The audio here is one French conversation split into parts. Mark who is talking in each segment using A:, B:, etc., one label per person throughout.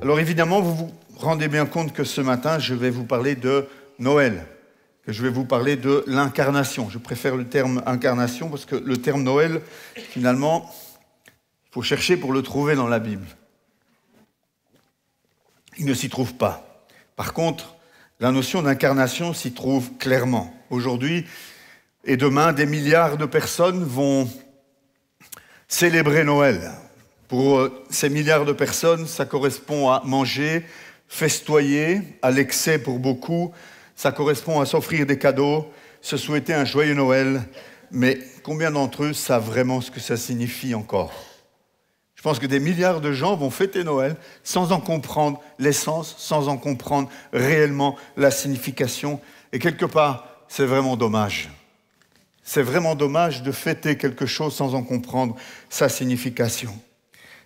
A: Alors évidemment, vous vous rendez bien compte que ce matin, je vais vous parler de Noël, que je vais vous parler de l'incarnation. Je préfère le terme incarnation parce que le terme Noël, finalement, il faut chercher pour le trouver dans la Bible. Il ne s'y trouve pas. Par contre, la notion d'incarnation s'y trouve clairement. Aujourd'hui et demain, des milliards de personnes vont célébrer Noël. Pour ces milliards de personnes, ça correspond à manger, festoyer, à l'excès pour beaucoup. Ça correspond à s'offrir des cadeaux, se souhaiter un joyeux Noël. Mais combien d'entre eux savent vraiment ce que ça signifie encore ? Je pense que des milliards de gens vont fêter Noël sans en comprendre l'essence, sans en comprendre réellement la signification. Et quelque part, c'est vraiment dommage. C'est vraiment dommage de fêter quelque chose sans en comprendre sa signification.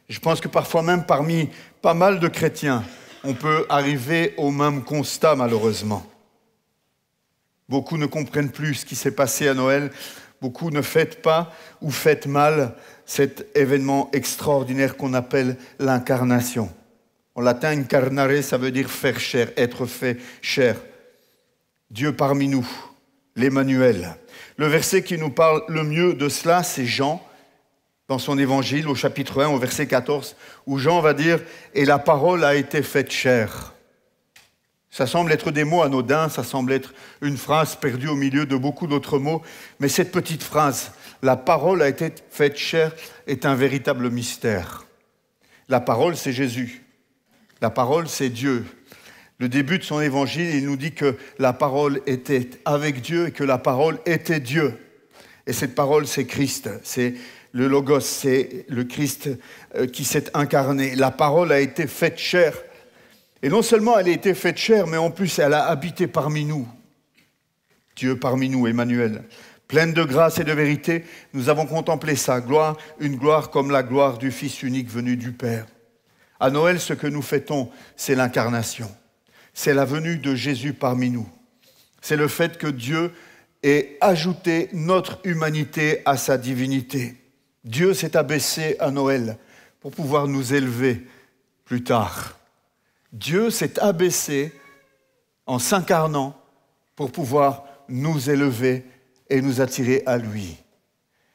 A: Je pense que parfois même parmi pas mal de chrétiens, on peut arriver au même constat malheureusement. Beaucoup ne comprennent plus ce qui s'est passé à Noël. Beaucoup ne fêtent pas ou fêtent mal cet événement extraordinaire qu'on appelle l'incarnation. En latin, incarnare, ça veut dire faire chair, être fait chair. Dieu parmi nous, l'Emmanuel. Le verset qui nous parle le mieux de cela, c'est Jean, dans son évangile, au chapitre 1, au verset 14, où Jean va dire « Et la parole a été faite chair ». Ça semble être des mots anodins, ça semble être une phrase perdue au milieu de beaucoup d'autres mots, mais cette petite phrase, la parole a été faite chair, est un véritable mystère. La parole, c'est Jésus. La parole, c'est Dieu. Le début de son évangile, il nous dit que la parole était avec Dieu et que la parole était Dieu. Et cette parole, c'est Christ, c'est le Logos, c'est le Christ qui s'est incarné. La parole a été faite chair. Et non seulement elle a été faite chair, mais en plus elle a habité parmi nous. Dieu parmi nous, Emmanuel. Pleine de grâce et de vérité, nous avons contemplé sa gloire, une gloire comme la gloire du Fils unique venu du Père. À Noël, ce que nous fêtons, c'est l'incarnation. C'est la venue de Jésus parmi nous. C'est le fait que Dieu ait ajouté notre humanité à sa divinité. Dieu s'est abaissé à Noël pour pouvoir nous élever plus tard. Dieu s'est abaissé en s'incarnant pour pouvoir nous élever et nous attirer à lui.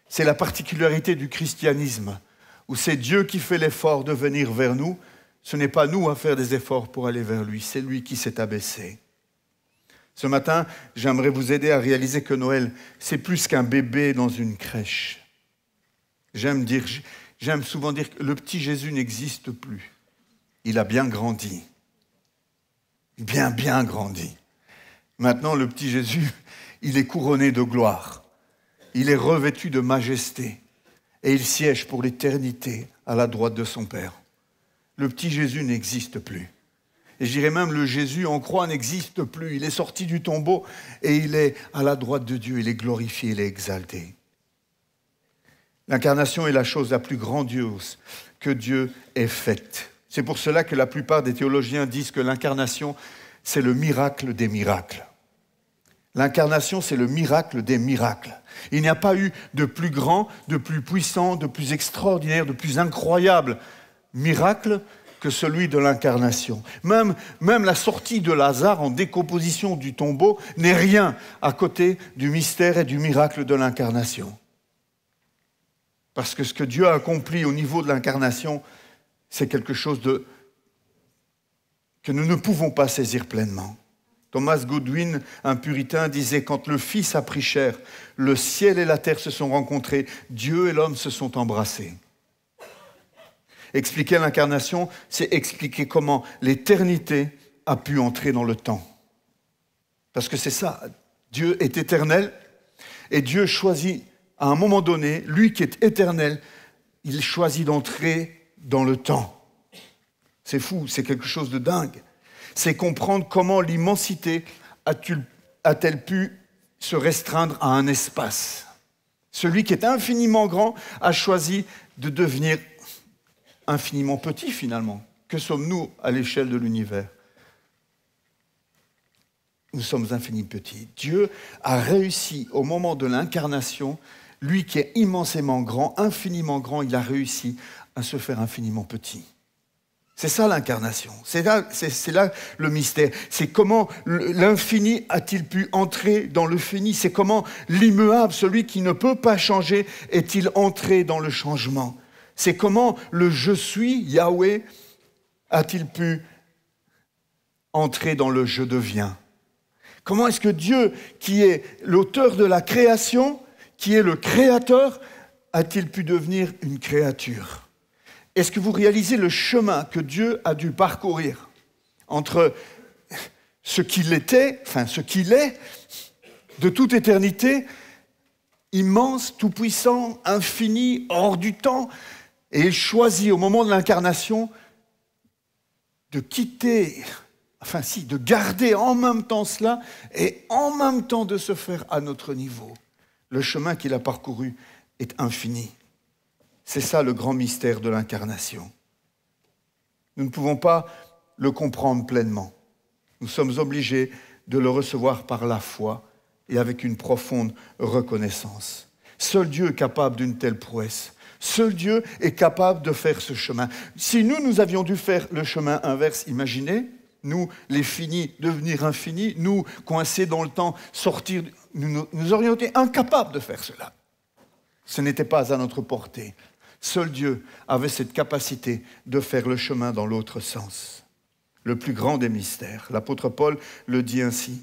A: C'est la particularité du christianisme, où c'est Dieu qui fait l'effort de venir vers nous. Ce n'est pas nous à faire des efforts pour aller vers lui, c'est lui qui s'est abaissé. Ce matin, j'aimerais vous aider à réaliser que Noël, c'est plus qu'un bébé dans une crèche. J'aime souvent dire que le petit Jésus n'existe plus. Il a bien grandi. Bien grandi. Maintenant, le petit Jésus, il est couronné de gloire. Il est revêtu de majesté. Et il siège pour l'éternité à la droite de son Père. Le petit Jésus n'existe plus. Et je dirais même, le Jésus en croix n'existe plus. Il est sorti du tombeau et il est à la droite de Dieu. Il est glorifié, il est exalté. L'incarnation est la chose la plus grandiose que Dieu ait faite. C'est pour cela que la plupart des théologiens disent que l'incarnation, c'est le miracle des miracles. L'incarnation, c'est le miracle des miracles. Il n'y a pas eu de plus grand, de plus puissant, de plus extraordinaire, de plus incroyable miracle que celui de l'incarnation. Même la sortie de Lazare en décomposition du tombeau n'est rien à côté du mystère et du miracle de l'incarnation. Parce que ce que Dieu a accompli au niveau de l'incarnation, c'est quelque chose que nous ne pouvons pas saisir pleinement. Thomas Goodwin, un puritain, disait « Quand le Fils a pris chair, le ciel et la terre se sont rencontrés, Dieu et l'homme se sont embrassés. » Expliquer l'incarnation, c'est expliquer comment l'éternité a pu entrer dans le temps. Parce que c'est ça, Dieu est éternel et Dieu choisit à un moment donné, lui qui est éternel, il choisit d'entrer dans le temps. C'est fou, c'est quelque chose de dingue. C'est comprendre comment l'immensité a-t-elle pu se restreindre à un espace. Celui qui est infiniment grand a choisi de devenir infiniment petit finalement. Que sommes-nous à l'échelle de l'univers ? Nous sommes infiniment petits. Dieu a réussi au moment de l'incarnation, lui qui est immensément grand, infiniment grand, il a réussi à se faire infiniment petit. C'est ça l'incarnation, c'est là le mystère. C'est comment l'infini a-t-il pu entrer dans le fini. C'est comment l'immuable, celui qui ne peut pas changer, est-il entré dans le changement. C'est comment le « je suis » Yahweh a-t-il pu entrer dans le « je deviens ». Comment est-ce que Dieu, qui est l'auteur de la création, qui est le créateur, a-t-il pu devenir une créature ? Est-ce que vous réalisez le chemin que Dieu a dû parcourir entre ce qu'il était, enfin ce qu'il est, de toute éternité, immense, tout-puissant, infini, hors du temps, et il choisit au moment de l'incarnation de quitter, de garder en même temps cela et en même temps de se faire à notre niveau. Le chemin qu'il a parcouru est infini. C'est ça le grand mystère de l'incarnation. Nous ne pouvons pas le comprendre pleinement. Nous sommes obligés de le recevoir par la foi et avec une profonde reconnaissance. Seul Dieu est capable d'une telle prouesse. Seul Dieu est capable de faire ce chemin. Si nous avions dû faire le chemin inverse, imaginez, nous, les finis, devenir infinis, nous, coincés dans le temps, sortir, nous aurions été incapables de faire cela. Ce n'était pas à notre portée. Seul Dieu avait cette capacité de faire le chemin dans l'autre sens. Le plus grand des mystères. L'apôtre Paul le dit ainsi.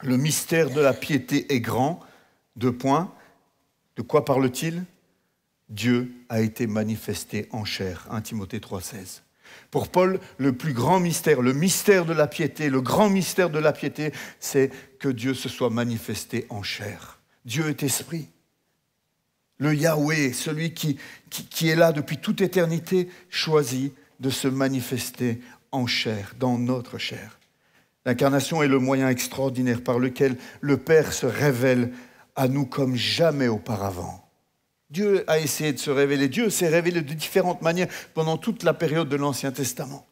A: Le mystère de la piété est grand. 2 points. De quoi parle-t-il ? Dieu a été manifesté en chair. 1 Timothée 3,16. Pour Paul, le plus grand mystère, le mystère de la piété, le grand mystère de la piété, c'est que Dieu se soit manifesté en chair. Dieu est esprit. Le Yahweh, celui qui est là depuis toute éternité, choisit de se manifester en chair, dans notre chair. L'incarnation est le moyen extraordinaire par lequel le Père se révèle à nous comme jamais auparavant. Dieu a essayé de se révéler. Dieu s'est révélé de différentes manières pendant toute la période de l'Ancien Testament.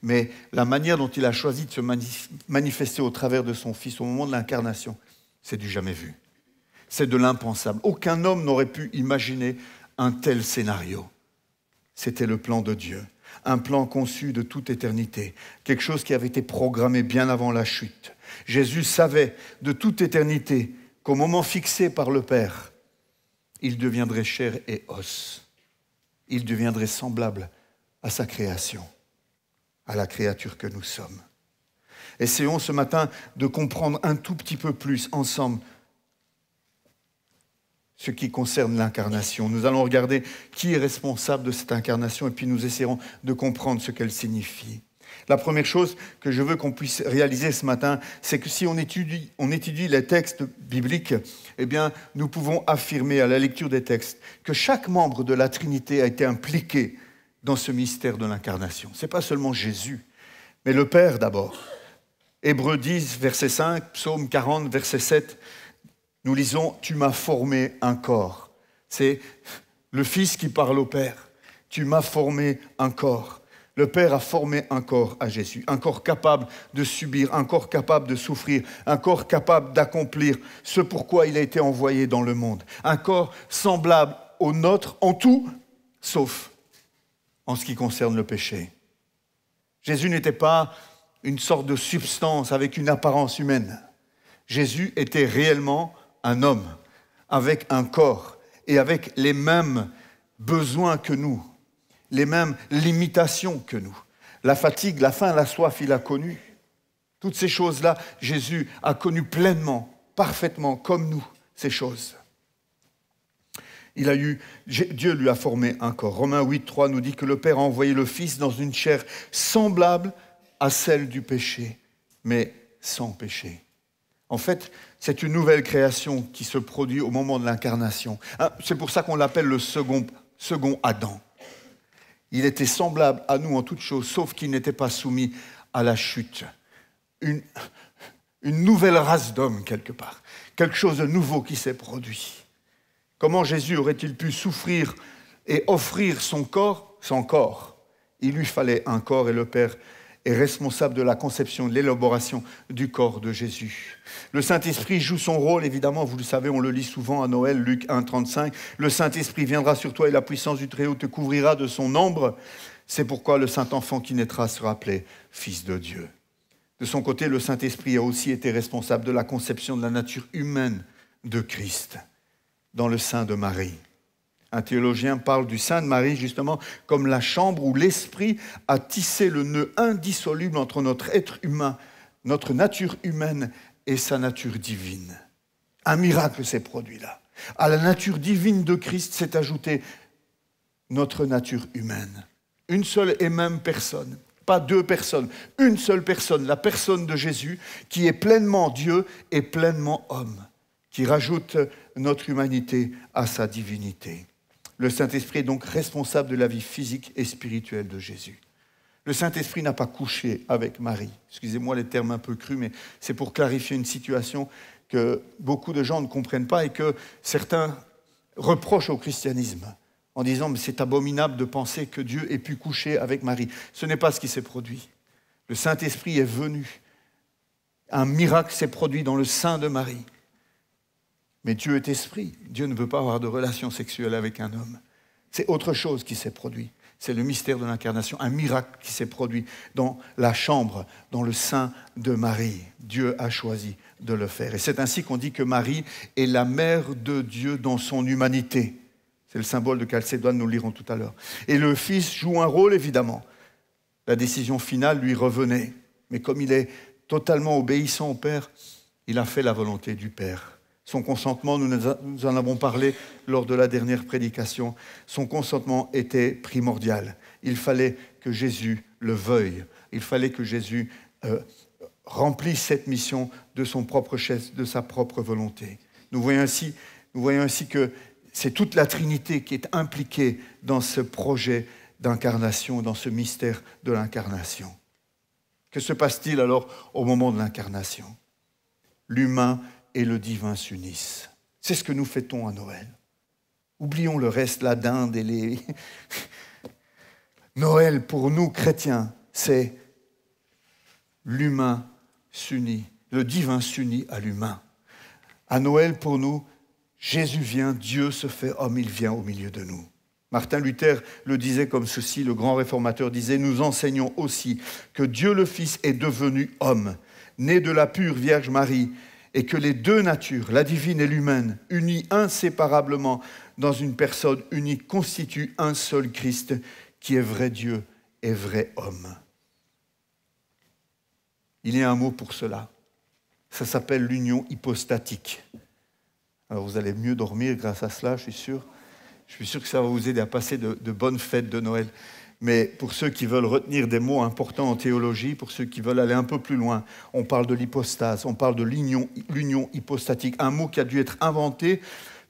A: Mais la manière dont il a choisi de se manifester au travers de son Fils au moment de l'incarnation, c'est du jamais vu. C'est de l'impensable. Aucun homme n'aurait pu imaginer un tel scénario. C'était le plan de Dieu, un plan conçu de toute éternité, quelque chose qui avait été programmé bien avant la chute. Jésus savait de toute éternité qu'au moment fixé par le Père, il deviendrait chair et os. Il deviendrait semblable à sa création, à la créature que nous sommes. Essayons ce matin de comprendre un tout petit peu plus ensemble ce qui concerne l'incarnation. Nous allons regarder qui est responsable de cette incarnation et puis nous essaierons de comprendre ce qu'elle signifie. La première chose que je veux qu'on puisse réaliser ce matin, c'est que si on étudie les textes bibliques, eh bien, nous pouvons affirmer à la lecture des textes que chaque membre de la Trinité a été impliqué dans ce mystère de l'incarnation. Ce n'est pas seulement Jésus, mais le Père d'abord. Hébreux 10, verset 5, Psaume 40, verset 7, nous lisons « Tu m'as formé un corps ». C'est le Fils qui parle au Père. « Tu m'as formé un corps ». Le Père a formé un corps à Jésus, un corps capable de subir, un corps capable de souffrir, un corps capable d'accomplir ce pourquoi il a été envoyé dans le monde. Un corps semblable au nôtre en tout, sauf en ce qui concerne le péché. Jésus n'était pas une sorte de substance avec une apparence humaine. Jésus était réellement un homme avec un corps et avec les mêmes besoins que nous, les mêmes limitations que nous. La fatigue, la faim, la soif, il a connu. Toutes ces choses-là, Jésus a connu pleinement, parfaitement, comme nous, ces choses. Dieu lui a formé un corps. Romains 8, 3 nous dit que le Père a envoyé le Fils dans une chair semblable à celle du péché, mais sans péché. En fait, c'est une nouvelle création qui se produit au moment de l'incarnation. C'est pour ça qu'on l'appelle le second Adam. Il était semblable à nous en toutes choses, sauf qu'il n'était pas soumis à la chute. Une nouvelle race d'hommes, quelque part. Quelque chose de nouveau qui s'est produit. Comment Jésus aurait-il pu souffrir et offrir son corps? Son corps. Il lui fallait un corps et le Père est responsable de la conception, de l'élaboration du corps de Jésus. Le Saint-Esprit joue son rôle, évidemment, vous le savez, on le lit souvent à Noël, Luc 1, 35. Le Saint-Esprit viendra sur toi et la puissance du Très-Haut te couvrira de son ombre. C'est pourquoi le Saint-Enfant qui naîtra sera appelé Fils de Dieu. De son côté, le Saint-Esprit a aussi été responsable de la conception de la nature humaine de Christ dans le sein de Marie. Un théologien parle du sein de Marie justement comme la chambre où l'Esprit a tissé le nœud indissoluble entre notre être humain, notre nature humaine et sa nature divine. Un miracle s'est produit là. À la nature divine de Christ s'est ajoutée notre nature humaine. Une seule et même personne, pas deux personnes, une seule personne, la personne de Jésus, qui est pleinement Dieu et pleinement homme, qui rajoute notre humanité à sa divinité. Le Saint-Esprit est donc responsable de la vie physique et spirituelle de Jésus. Le Saint-Esprit n'a pas couché avec Marie. Excusez-moi les termes un peu crus, mais c'est pour clarifier une situation que beaucoup de gens ne comprennent pas et que certains reprochent au christianisme en disant « c'est abominable de penser que Dieu ait pu coucher avec Marie ». Ce n'est pas ce qui s'est produit. Le Saint-Esprit est venu. Un miracle s'est produit dans le sein de Marie. Mais Dieu est esprit. Dieu ne veut pas avoir de relation sexuelle avec un homme. C'est autre chose qui s'est produit. C'est le mystère de l'incarnation, un miracle qui s'est produit dans la chambre, dans le sein de Marie. Dieu a choisi de le faire. Et c'est ainsi qu'on dit que Marie est la mère de Dieu dans son humanité. C'est le symbole de Chalcédoine, nous le lirons tout à l'heure. Et le Fils joue un rôle, évidemment. La décision finale lui revenait. Mais comme il est totalement obéissant au Père, il a fait la volonté du Père. Son consentement, nous en avons parlé lors de la dernière prédication, son consentement était primordial. Il fallait que Jésus le veuille. Il fallait que Jésus remplisse cette mission de son propre chef, de sa propre volonté. Nous voyons ainsi que c'est toute la Trinité qui est impliquée dans ce projet d'incarnation, dans ce mystère de l'incarnation. Que se passe-t-il alors au moment de l'incarnation ? L'humain et le divin s'unissent. C'est ce que nous fêtons à Noël. Oublions le reste, la dinde et les... Noël, pour nous, chrétiens, c'est l'humain s'unit, le divin s'unit à l'humain. À Noël, pour nous, Jésus vient, Dieu se fait homme, il vient au milieu de nous. Martin Luther le disait comme ceci, le grand réformateur disait « Nous enseignons aussi que Dieu le Fils est devenu homme, né de la pure Vierge Marie, et que les deux natures, la divine et l'humaine, unies inséparablement dans une personne unique, constituent un seul Christ qui est vrai Dieu et vrai homme. » Il y a un mot pour cela. Ça s'appelle l'union hypostatique. Alors vous allez mieux dormir grâce à cela, je suis sûr. Je suis sûr que ça va vous aider à passer de bonnes fêtes de Noël. Mais pour ceux qui veulent retenir des mots importants en théologie, pour ceux qui veulent aller un peu plus loin, on parle de l'hypostase, on parle de l'union hypostatique, un mot qui a dû être inventé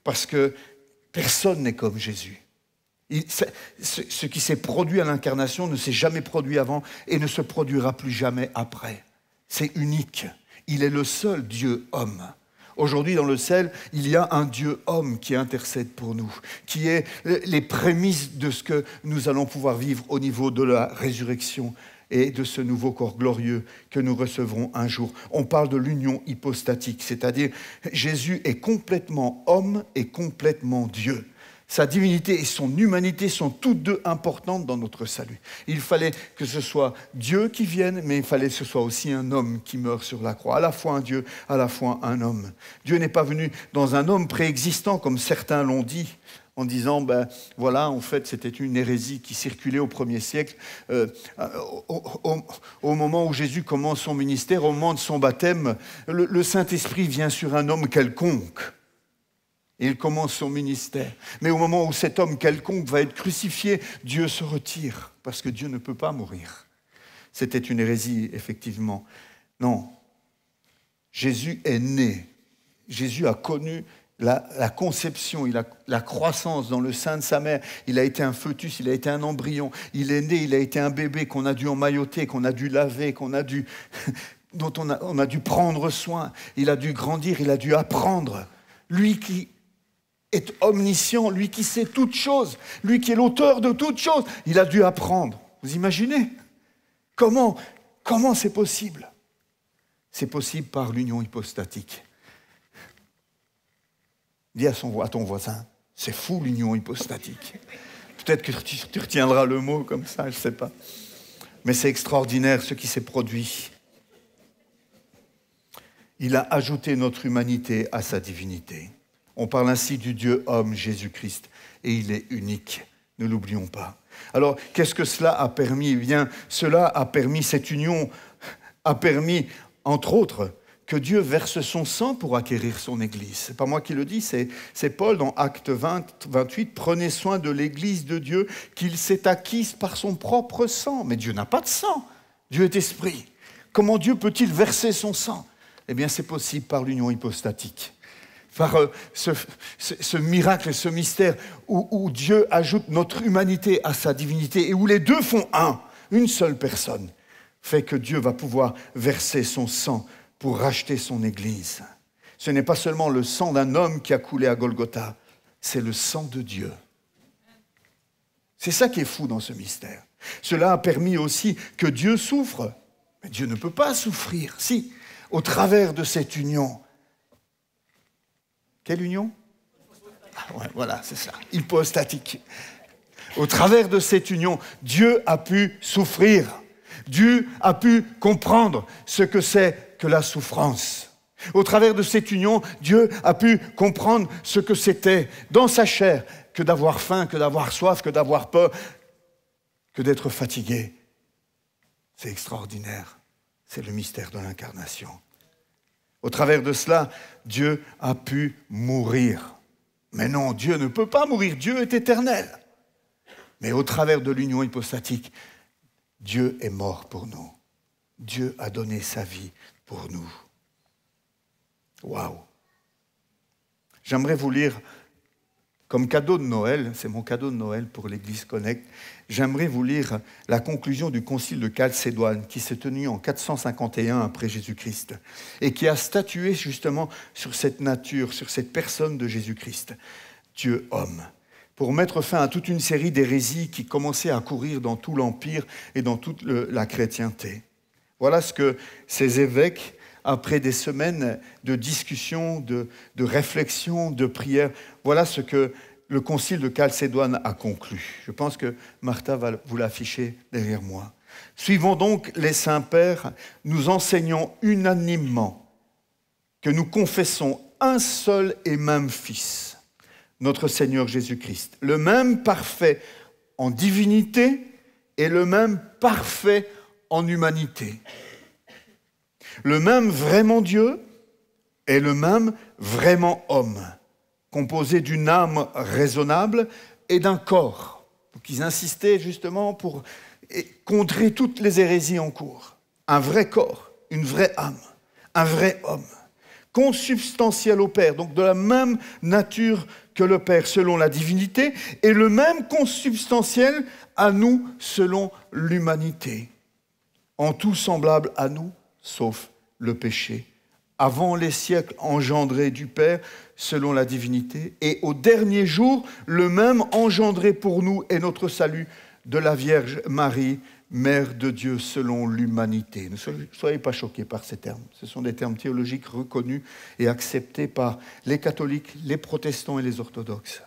A: parce que personne n'est comme Jésus. Ce qui s'est produit à l'incarnation ne s'est jamais produit avant et ne se produira plus jamais après. C'est unique. Il est le seul Dieu homme. Aujourd'hui, dans le ciel, il y a un Dieu homme qui intercède pour nous, qui est les prémices de ce que nous allons pouvoir vivre au niveau de la résurrection et de ce nouveau corps glorieux que nous recevrons un jour. On parle de l'union hypostatique, c'est-à-dire Jésus est complètement homme et complètement Dieu. Sa divinité et son humanité sont toutes deux importantes dans notre salut. Il fallait que ce soit Dieu qui vienne, mais il fallait que ce soit aussi un homme qui meure sur la croix. À la fois un Dieu, à la fois un homme. Dieu n'est pas venu dans un homme préexistant, comme certains l'ont dit, en disant, voilà, en fait, c'était une hérésie qui circulait au 1er siècle. Au moment où Jésus commence son ministère, au moment de son baptême, le Saint-Esprit vient sur un homme quelconque. Et il commence son ministère. Mais au moment où cet homme quelconque va être crucifié, Dieu se retire, parce que Dieu ne peut pas mourir. C'était une hérésie, effectivement. Non, Jésus est né. Jésus a connu la conception, la croissance dans le sein de sa mère. Il a été un fœtus, il a été un embryon. Il est né, il a été un bébé qu'on a dû emmailloter, qu'on a dû laver, dont on a dû prendre soin. Il a dû grandir, il a dû apprendre. Lui qui est omniscient, lui qui sait toutes choses, lui qui est l'auteur de toutes choses, il a dû apprendre. Vous imaginez ? Comment c'est possible ? C'est possible par l'union hypostatique. Dis à ton voisin, c'est fou l'union hypostatique. Peut-être que tu retiendras le mot comme ça, je ne sais pas. Mais c'est extraordinaire ce qui s'est produit. Il a ajouté notre humanité à sa divinité. On parle ainsi du Dieu homme, Jésus-Christ, et il est unique, ne l'oublions pas. Alors, qu'est-ce que cela a permis ? Eh bien, cela a permis, cette union a permis, entre autres, que Dieu verse son sang pour acquérir son Église. Ce n'est pas moi qui le dis, c'est Paul dans Actes 20, 28. « Prenez soin de l'Église de Dieu qu'il s'est acquise par son propre sang. » Mais Dieu n'a pas de sang. Dieu est esprit. Comment Dieu peut-il verser son sang ? Eh bien, c'est possible par l'union hypostatique. Par ce miracle, ce mystère où Dieu ajoute notre humanité à sa divinité et où les deux font un, une seule personne, fait que Dieu va pouvoir verser son sang pour racheter son Église. Ce n'est pas seulement le sang d'un homme qui a coulé à Golgotha, c'est le sang de Dieu. C'est ça qui est fou dans ce mystère. Cela a permis aussi que Dieu souffre. Mais Dieu ne peut pas souffrir, si, au travers de cette union. Quelle union ? Ouais, voilà, c'est ça, hypostatique. Au travers de cette union, Dieu a pu souffrir. Dieu a pu comprendre ce que c'est que la souffrance. Au travers de cette union, Dieu a pu comprendre ce que c'était dans sa chair que d'avoir faim, que d'avoir soif, que d'avoir peur, que d'être fatigué. C'est extraordinaire. C'est le mystère de l'incarnation. Au travers de cela, Dieu a pu mourir. Mais non, Dieu ne peut pas mourir. Dieu est éternel. Mais au travers de l'union hypostatique, Dieu est mort pour nous. Dieu a donné sa vie pour nous. Waouh! J'aimerais vous lire, comme cadeau de Noël, c'est mon cadeau de Noël pour l'Église Connect, j'aimerais vous lire la conclusion du concile de Chalcédoine qui s'est tenu en 451 après Jésus-Christ et qui a statué justement sur cette nature, sur cette personne de Jésus-Christ, Dieu homme, pour mettre fin à toute une série d'hérésies qui commençaient à courir dans tout l'Empire et dans toute la chrétienté. Voilà ce que ces évêques, après des semaines de discussions, de réflexions, de prières, voilà ce que le concile de Chalcédoine a conclu. Je pense que Martha va vous l'afficher derrière moi. Suivons donc les saints pères, nous enseignons unanimement que nous confessons un seul et même Fils, notre Seigneur Jésus-Christ, le même parfait en divinité et le même parfait en humanité. Le même vraiment Dieu et le même vraiment homme, composé d'une âme raisonnable et d'un corps. Donc ils insistaient justement pour contrer toutes les hérésies en cours. Un vrai corps, une vraie âme, un vrai homme, consubstantiel au Père, donc de la même nature que le Père selon la divinité, et le même consubstantiel à nous selon l'humanité, en tout semblable à nous, sauf le péché, avant les siècles engendré du Père selon la divinité, et au dernier jour, le même engendré pour nous et notre salut de la Vierge Marie, Mère de Dieu selon l'humanité. Ne soyez pas choqués par ces termes. Ce sont des termes théologiques reconnus et acceptés par les catholiques, les protestants et les orthodoxes.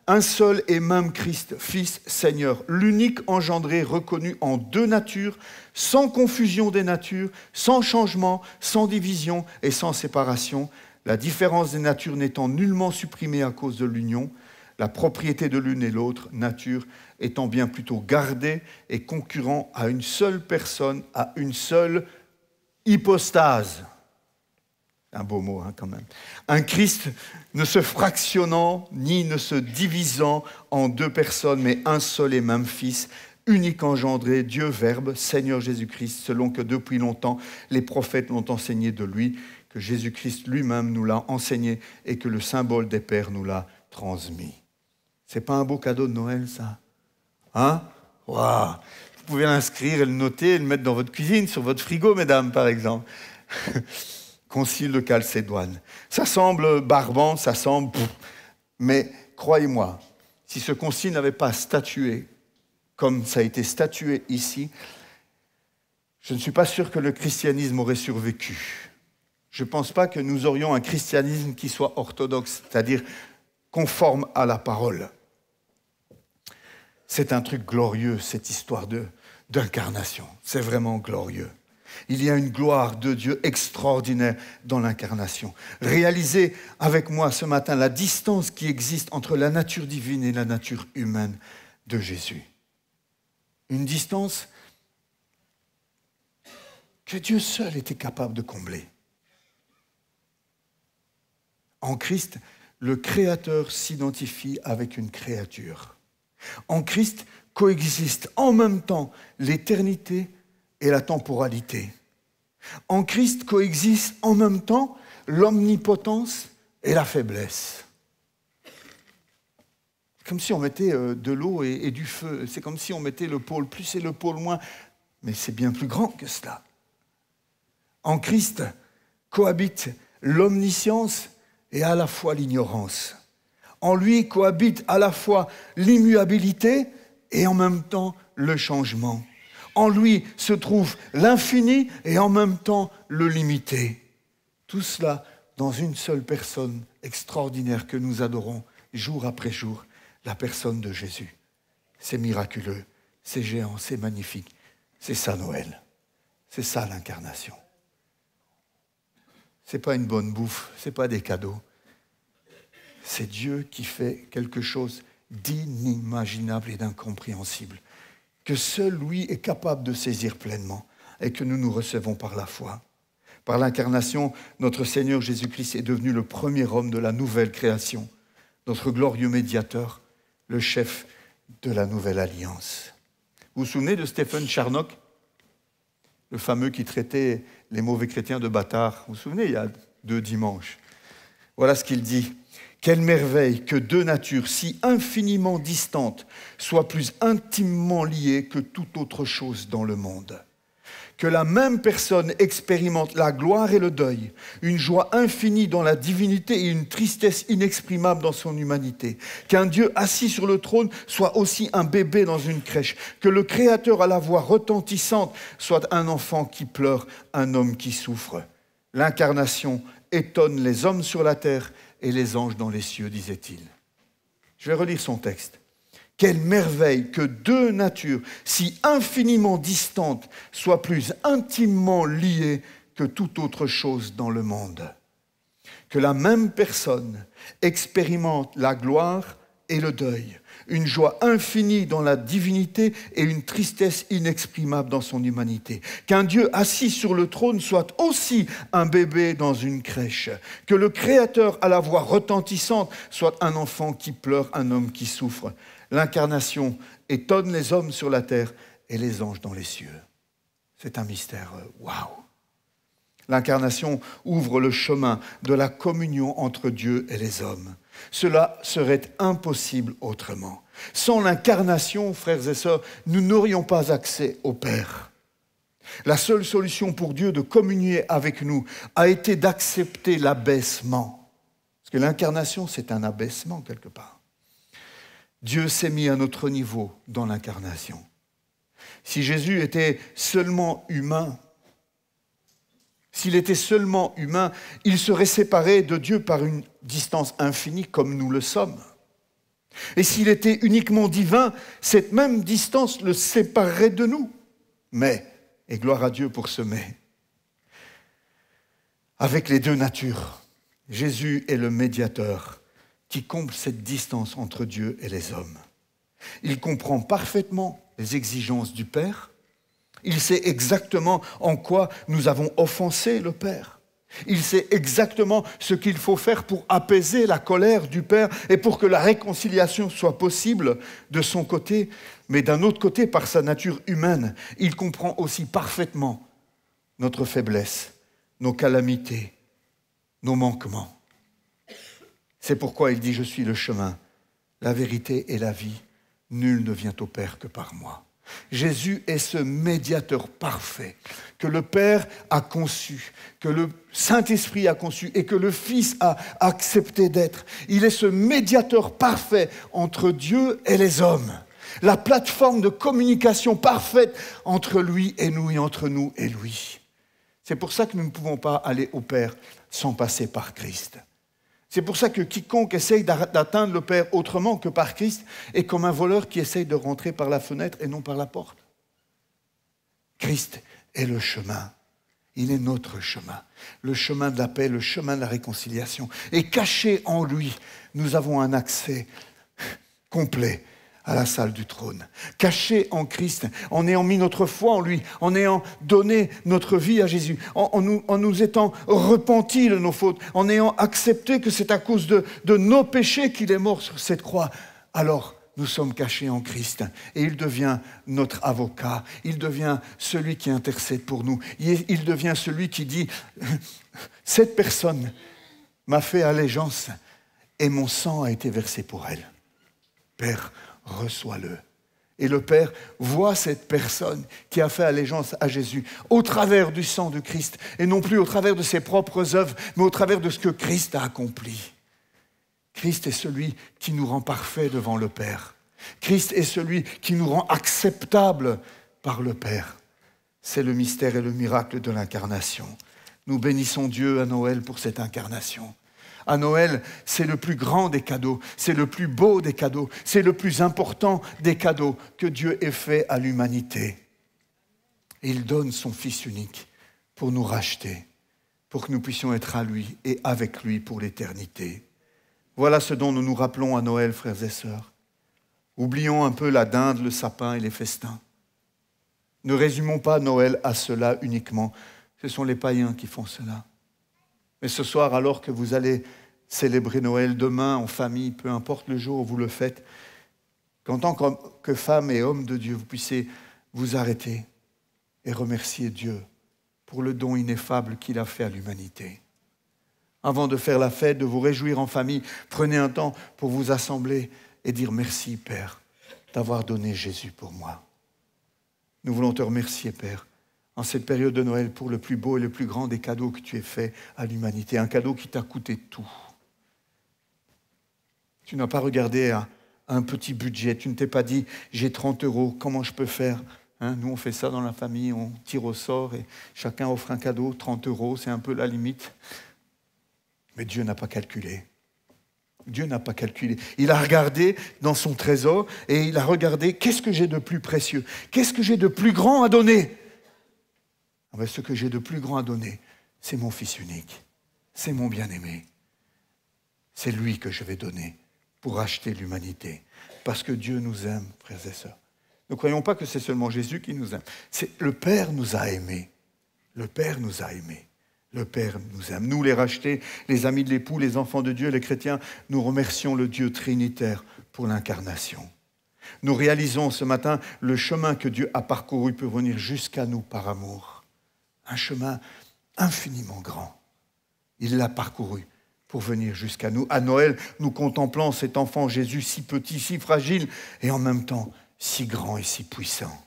A: Un seul et même Christ, Fils, Seigneur, l'unique engendré, reconnu en deux natures, sans confusion des natures, sans changement, sans division et sans séparation, la différence des natures n'étant nullement supprimée à cause de l'union, la propriété de l'une et l'autre nature étant bien plutôt gardée et concurrent à une seule personne, à une seule hypostase. Un beau mot, quand même. Un Christ ne se fractionnant ni ne se divisant en deux personnes, mais un seul et même Fils, unique engendré, Dieu Verbe, Seigneur Jésus-Christ, selon que depuis longtemps les prophètes l'ont enseigné de lui, que Jésus-Christ lui-même nous l'a enseigné et que le symbole des pères nous l'a transmis. C'est pas un beau cadeau de Noël, ça? Hein? Waouh! Vous pouvez l'inscrire et le noter et le mettre dans votre cuisine, sur votre frigo, mesdames, par exemple. Concile de Chalcédoine. Ça semble barbant, ça semble... Mais croyez-moi, si ce concile n'avait pas statué comme ça a été statué ici, je ne suis pas sûr que le christianisme aurait survécu. Je ne pense pas que nous aurions un christianisme qui soit orthodoxe, c'est-à-dire conforme à la parole. c'est un truc glorieux, cette histoire d'incarnation. C'est vraiment glorieux. Il y a une gloire de Dieu extraordinaire dans l'incarnation. Réalisez avec moi ce matin la distance qui existe entre la nature divine et la nature humaine de Jésus. Une distance que Dieu seul était capable de combler. En Christ, le Créateur s'identifie avec une créature. En Christ coexistent en même temps l'éternité et la temporalité. En Christ coexistent en même temps l'omnipotence et la faiblesse. C'est comme si on mettait de l'eau et du feu. C'est comme si on mettait le pôle plus et le pôle moins. Mais c'est bien plus grand que cela. En Christ cohabite l'omniscience et à la fois l'ignorance. En lui cohabite à la fois l'immuabilité et en même temps le changement. En lui se trouve l'infini et en même temps le limité. Tout cela dans une seule personne extraordinaire que nous adorons jour après jour, la personne de Jésus. C'est miraculeux, c'est géant, c'est magnifique. C'est ça Noël. C'est ça l'incarnation. Ce n'est pas une bonne bouffe, ce n'est pas des cadeaux. C'est Dieu qui fait quelque chose d'inimaginable et d'incompréhensible, que seul lui est capable de saisir pleinement et que nous recevons par la foi. Par l'incarnation, notre Seigneur Jésus-Christ est devenu le premier homme de la nouvelle création, notre glorieux médiateur, le chef de la nouvelle alliance. Vous vous souvenez de Stephen Charnock, le fameux qui traitait les mauvais chrétiens de bâtards? Vous vous souvenez, il y a 2 dimanches. Voilà ce qu'il dit. « Quelle merveille que 2 natures si infiniment distantes soient plus intimement liées que toute autre chose dans le monde. Que la même personne expérimente la gloire et le deuil, une joie infinie dans la divinité et une tristesse inexprimable dans son humanité. Qu'un Dieu assis sur le trône soit aussi un bébé dans une crèche. Que le Créateur à la voix retentissante soit un enfant qui pleure, un homme qui souffre. L'incarnation étonne les hommes sur la terre et les anges dans les cieux, disait-il. » Je vais relire son texte. « Quelle merveille que 2 natures si infiniment distantes soient plus intimement liées que toute autre chose dans le monde. Que la même personne expérimente la gloire et le deuil, une joie infinie dans la divinité et une tristesse inexprimable dans son humanité. Qu'un Dieu assis sur le trône soit aussi un bébé dans une crèche. Que le Créateur à la voix retentissante soit un enfant qui pleure, un homme qui souffre. L'incarnation étonne les hommes sur la terre et les anges dans les cieux. » C'est un mystère, waouh! L'incarnation ouvre le chemin de la communion entre Dieu et les hommes. Cela serait impossible autrement. Sans l'incarnation, frères et sœurs, nous n'aurions pas accès au Père. La seule solution pour Dieu de communier avec nous a été d'accepter l'abaissement. Parce que l'incarnation, c'est un abaissement quelque part. Dieu s'est mis à notre niveau dans l'incarnation. Si Jésus était seulement humain, s'il était seulement humain, il serait séparé de Dieu par une distance infinie comme nous le sommes. Et s'il était uniquement divin, cette même distance le séparerait de nous. Mais, et gloire à Dieu pour ce mais, avec les 2 natures, Jésus est le médiateur qui comble cette distance entre Dieu et les hommes. Il comprend parfaitement les exigences du Père. Il sait exactement en quoi nous avons offensé le Père. Il sait exactement ce qu'il faut faire pour apaiser la colère du Père et pour que la réconciliation soit possible de son côté. Mais d'un autre côté, par sa nature humaine, il comprend aussi parfaitement notre faiblesse, nos calamités, nos manquements. C'est pourquoi il dit « Je suis le chemin, la vérité et la vie. Nul ne vient au Père que par moi. » Jésus est ce médiateur parfait que le Père a conçu, que le Saint-Esprit a conçu et que le Fils a accepté d'être. Il est ce médiateur parfait entre Dieu et les hommes. La plateforme de communication parfaite entre lui et nous et entre nous et lui. C'est pour ça que nous ne pouvons pas aller au Père sans passer par Christ. C'est pour ça que quiconque essaye d'atteindre le Père autrement que par Christ est comme un voleur qui essaye de rentrer par la fenêtre et non par la porte. Christ est le chemin. Il est notre chemin. Le chemin de la paix, le chemin de la réconciliation. Et caché en lui, nous avons un accès complet à la salle du trône. Caché en Christ, en ayant mis notre foi en lui, en ayant donné notre vie à Jésus, en nous étant repentis de nos fautes, en ayant accepté que c'est à cause de nos péchés qu'il est mort sur cette croix, alors nous sommes cachés en Christ et il devient notre avocat, il devient celui qui intercède pour nous, il devient celui qui dit « Cette personne m'a fait allégeance et mon sang a été versé pour elle. Père, reçois-le. » Et le Père voit cette personne qui a fait allégeance à Jésus au travers du sang de Christ et non plus au travers de ses propres œuvres, mais au travers de ce que Christ a accompli. Christ est celui qui nous rend parfaits devant le Père. Christ est celui qui nous rend acceptables par le Père. C'est le mystère et le miracle de l'incarnation. Nous bénissons Dieu à Noël pour cette incarnation. À Noël, c'est le plus grand des cadeaux, c'est le plus beau des cadeaux, c'est le plus important des cadeaux que Dieu ait fait à l'humanité. Et il donne son Fils unique pour nous racheter, pour que nous puissions être à lui et avec lui pour l'éternité. Voilà ce dont nous nous rappelons à Noël, frères et sœurs. Oublions un peu la dinde, le sapin et les festins. Ne résumons pas Noël à cela uniquement. Ce sont les païens qui font cela. Mais ce soir, alors que vous allez célébrer Noël demain en famille, peu importe le jour où vous le faites, qu'en tant que femme et homme de Dieu, vous puissiez vous arrêter et remercier Dieu pour le don ineffable qu'il a fait à l'humanité. Avant de faire la fête, de vous réjouir en famille, prenez un temps pour vous assembler et dire merci, Père, d'avoir donné Jésus pour moi. Nous voulons te remercier, Père, en cette période de Noël pour le plus beau et le plus grand des cadeaux que tu aies fait à l'humanité, un cadeau qui t'a coûté tout. Tu n'as pas regardé à un petit budget, tu ne t'es pas dit « j'ai 30 €, comment je peux faire ?» Nous, on fait ça dans la famille, on tire au sort et chacun offre un cadeau, 30 €, c'est un peu la limite. Mais Dieu n'a pas calculé. Dieu n'a pas calculé. Il a regardé dans son trésor et il a regardé qu'est-ce que j'ai de plus précieux, qu'est-ce que j'ai de plus grand à donner. Ce que j'ai de plus grand à donner, c'est mon Fils unique, c'est mon bien-aimé. C'est lui que je vais donner pour racheter l'humanité. Parce que Dieu nous aime, frères et sœurs. Ne croyons pas que c'est seulement Jésus qui nous aime. Le Père nous a aimés. Le Père nous a aimés. Le Père nous aime. Nous, les rachetés, les amis de l'époux, les enfants de Dieu, les chrétiens, nous remercions le Dieu trinitaire pour l'incarnation. Nous réalisons ce matin le chemin que Dieu a parcouru pour venir jusqu'à nous par amour. Un chemin infiniment grand. Il l'a parcouru pour venir jusqu'à nous. À Noël, nous contemplons cet enfant Jésus si petit, si fragile et en même temps si grand et si puissant.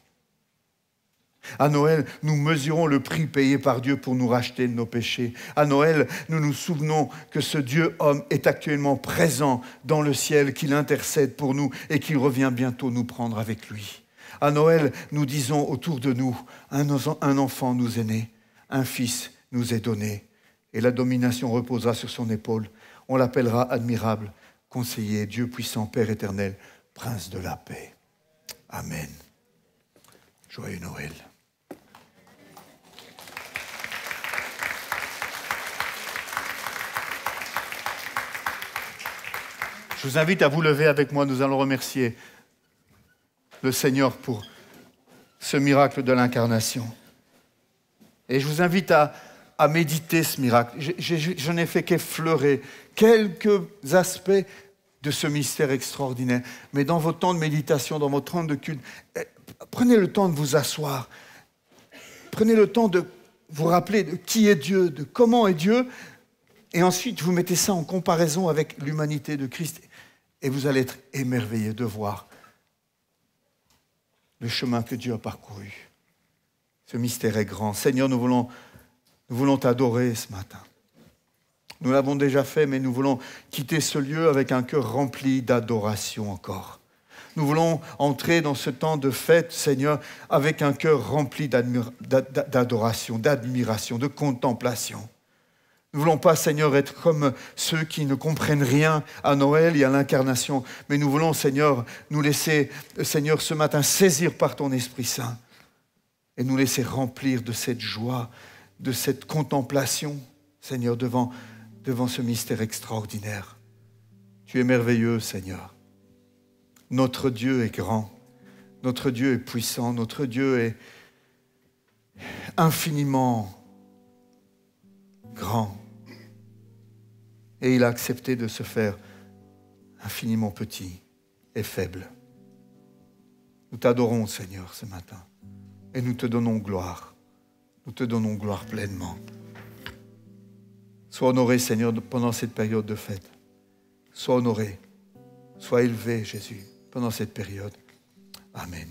A: À Noël, nous mesurons le prix payé par Dieu pour nous racheter de nos péchés. À Noël, nous nous souvenons que ce Dieu homme est actuellement présent dans le ciel, qu'il intercède pour nous et qu'il revient bientôt nous prendre avec lui. À Noël, nous disons autour de nous, un enfant nous est né, un fils nous est donné, et la domination reposera sur son épaule. On l'appellera admirable, conseiller, Dieu puissant, Père éternel, prince de la paix. Amen. Joyeux Noël. Je vous invite à vous lever avec moi, nous allons remercier le Seigneur pour ce miracle de l'incarnation. Et je vous invite à méditer ce miracle. Je n'ai fait qu'effleurer quelques aspects de ce mystère extraordinaire. Mais dans votre temps de méditation, dans votre temps de culte, prenez le temps de vous asseoir. Prenez le temps de vous rappeler de qui est Dieu, de comment est Dieu. Et ensuite, vous mettez ça en comparaison avec l'humanité de Christ. Et vous allez être émerveillés de voir le chemin que Dieu a parcouru. Ce mystère est grand. Seigneur, nous voulons t'adorer ce matin. Nous l'avons déjà fait, mais nous voulons quitter ce lieu avec un cœur rempli d'adoration encore. Nous voulons entrer dans ce temps de fête, Seigneur, avec un cœur rempli d'adoration, d'admiration, de contemplation. Nous ne voulons pas, Seigneur, être comme ceux qui ne comprennent rien à Noël et à l'incarnation. Mais nous voulons, Seigneur, nous laisser, Seigneur, ce matin saisir par ton Esprit Saint et nous laisser remplir de cette joie, de cette contemplation, Seigneur, devant ce mystère extraordinaire. Tu es merveilleux, Seigneur. Notre Dieu est grand, notre Dieu est puissant, notre Dieu est infiniment grand. Et il a accepté de se faire infiniment petit et faible. Nous t'adorons, Seigneur, ce matin. Et nous te donnons gloire. Nous te donnons gloire pleinement. Sois honoré, Seigneur, pendant cette période de fête. Sois honoré. Sois élevé, Jésus, pendant cette période. Amen.